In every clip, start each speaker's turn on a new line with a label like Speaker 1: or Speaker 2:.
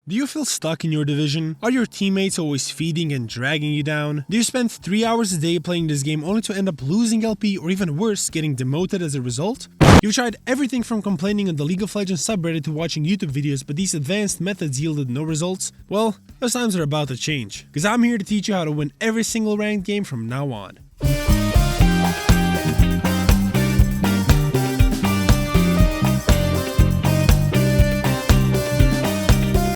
Speaker 1: Do you feel stuck in your division? Are your teammates always feeding and dragging you down? Do you spend 3 hours a day playing this game only to end up losing LP or even worse, getting demoted as a result? You've tried everything from complaining on the League of Legends subreddit to watching YouTube videos, but these advanced methods yielded no results? Well, those times are about to change, because I'm here to teach you how to win every single ranked game from now on.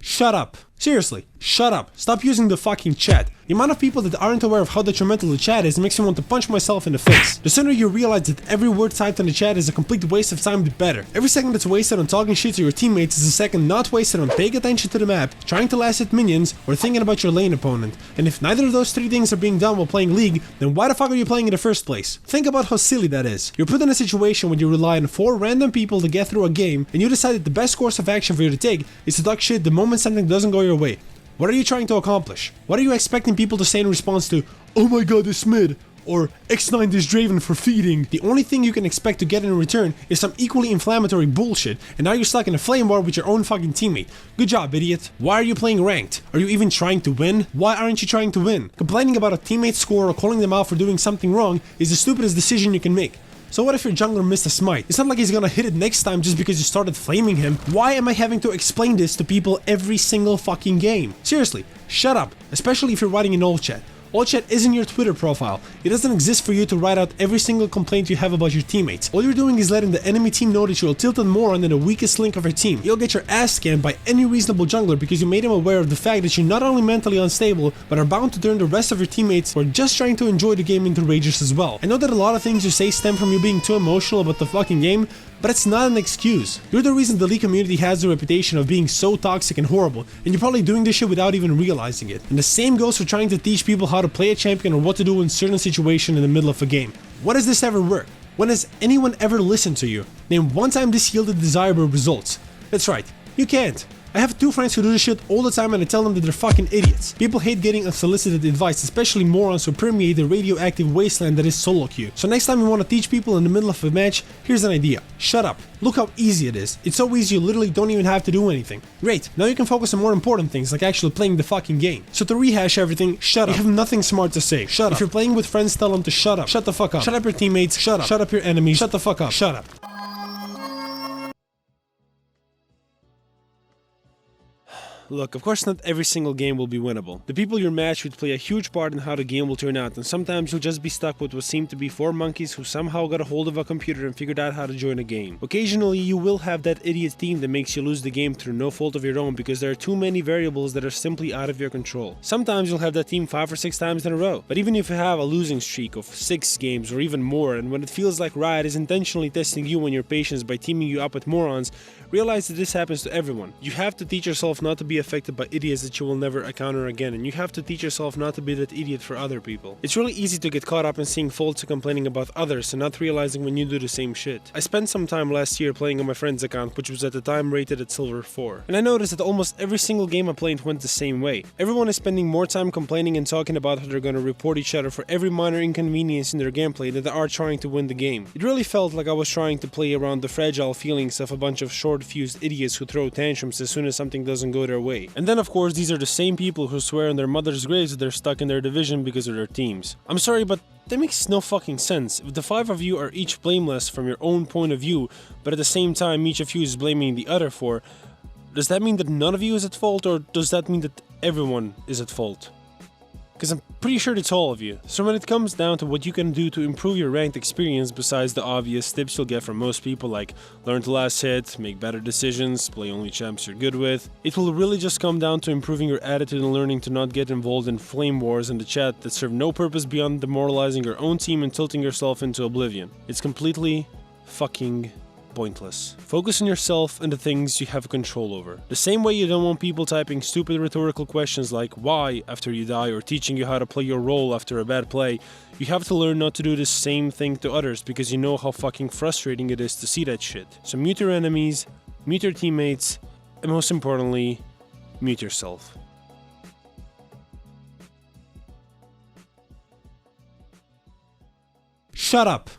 Speaker 1: Shut up. Seriously, shut up. Stop using the fucking chat. The amount of people that aren't aware of how detrimental the chat is makes me want to punch myself in the face. The sooner you realize that every word typed in the chat is a complete waste of time, the better. Every second that's wasted on talking shit to your teammates is a second not wasted on paying attention to the map, trying to last hit minions, or thinking about your lane opponent. And if neither of those three things are being done while playing League, then why the fuck are you playing in the first place? Think about how silly that is. You're put in a situation when you rely on 4 random people to get through a game, and you decide that the best course of action for you to take is to talk shit the moment something doesn't go your way. What are you trying to accomplish? What are you expecting people to say in response to, "Oh my god, this mid," or "X9 this Draven for feeding"? The only thing you can expect to get in return is some equally inflammatory bullshit, and now you're stuck in a flame war with your own fucking teammate. Good job, idiot. Why are you playing ranked? Are you even trying to win? Why aren't you trying to win? Complaining about a teammate's score or calling them out for doing something wrong is the stupidest decision you can make. So what if your jungler missed a smite? It's not like he's gonna hit it next time just because you started flaming him. Why am I having to explain this to people every single fucking game? Seriously, shut up, especially if you're writing in old chat. Old chat isn't your Twitter profile. It doesn't exist for you to write out every single complaint you have about your teammates. All you're doing is letting the enemy team know that you're a tilted moron and the weakest link of your team. You'll get your ass scanned by any reasonable jungler because you made him aware of the fact that you're not only mentally unstable, but are bound to turn the rest of your teammates who are just trying to enjoy the game into rages as well. I know that a lot of things you say stem from you being too emotional about the fucking game, but it's not an excuse. You're the reason the League community has the reputation of being so toxic and horrible, and you're probably doing this shit without even realizing it. And the same goes for trying to teach people how to play a champion or what to do in certain situations in the middle of a game. When does this ever work? When has anyone ever listened to you? Name one time this yielded desirable results. That's right, you can't. I have 2 friends who do this shit all the time and I tell them that they're fucking idiots. People hate getting unsolicited advice, especially morons who permeate the radioactive wasteland that is solo queue. So next time you want to teach people in the middle of a match, here's an idea. Shut up. Look how easy it is. It's so easy you literally don't even have to do anything. Great, now you can focus on more important things like actually playing the fucking game. So to rehash everything, shut up. You have nothing smart to say. Shut up. If you're playing with friends, tell them to shut up. Shut the fuck up. Shut up your teammates. Shut up. Shut up your enemies. Shut the fuck up. Shut up. Look, of course not every single game will be winnable. The people you're matched with play a huge part in how the game will turn out, and sometimes you'll just be stuck with what seem to be 4 monkeys who somehow got a hold of a computer and figured out how to join a game. Occasionally, you will have that idiot team that makes you lose the game through no fault of your own because there are too many variables that are simply out of your control. Sometimes you'll have that team 5 or 6 times in a row, but even if you have a losing streak of 6 games or even more, and when it feels like Riot is intentionally testing you and your patience by teaming you up with morons, realize that this happens to everyone. You have to teach yourself not to be affected by idiots that you will never encounter again, and you have to teach yourself not to be that idiot for other people. It's really easy to get caught up in seeing faults and complaining about others and not realizing when you do the same shit. I spent some time last year playing on my friend's account, which was at the time rated at Silver 4, and I noticed that almost every single game I played went the same way. Everyone is spending more time complaining and talking about how they're gonna report each other for every minor inconvenience in their gameplay than they are trying to win the game. It really felt like I was trying to play around the fragile feelings of a bunch of short-fused idiots who throw tantrums as soon as something doesn't go their way. And then of course these are the same people who swear on their mother's graves that they're stuck in their division because of their teams. I'm sorry, but that makes no fucking sense. If the 5 of you are each blameless from your own point of view, but at the same time each of you is blaming the other 4, does that mean that none of you is at fault, or does that mean that everyone is at fault? Because I'm pretty sure it's all of you. So when it comes down to what you can do to improve your ranked experience besides the obvious tips you'll get from most people like learn to last hit, make better decisions, play only champs you're good with, it will really just come down to improving your attitude and learning to not get involved in flame wars in the chat that serve no purpose beyond demoralizing your own team and tilting yourself into oblivion. It's completely fucking pointless. Focus on yourself and the things you have control over. The same way you don't want people typing stupid rhetorical questions like why after you die or teaching you how to play your role after a bad play, you have to learn not to do the same thing to others because you know how fucking frustrating it is to see that shit. So mute your enemies, mute your teammates, and most importantly, mute yourself. Shut up.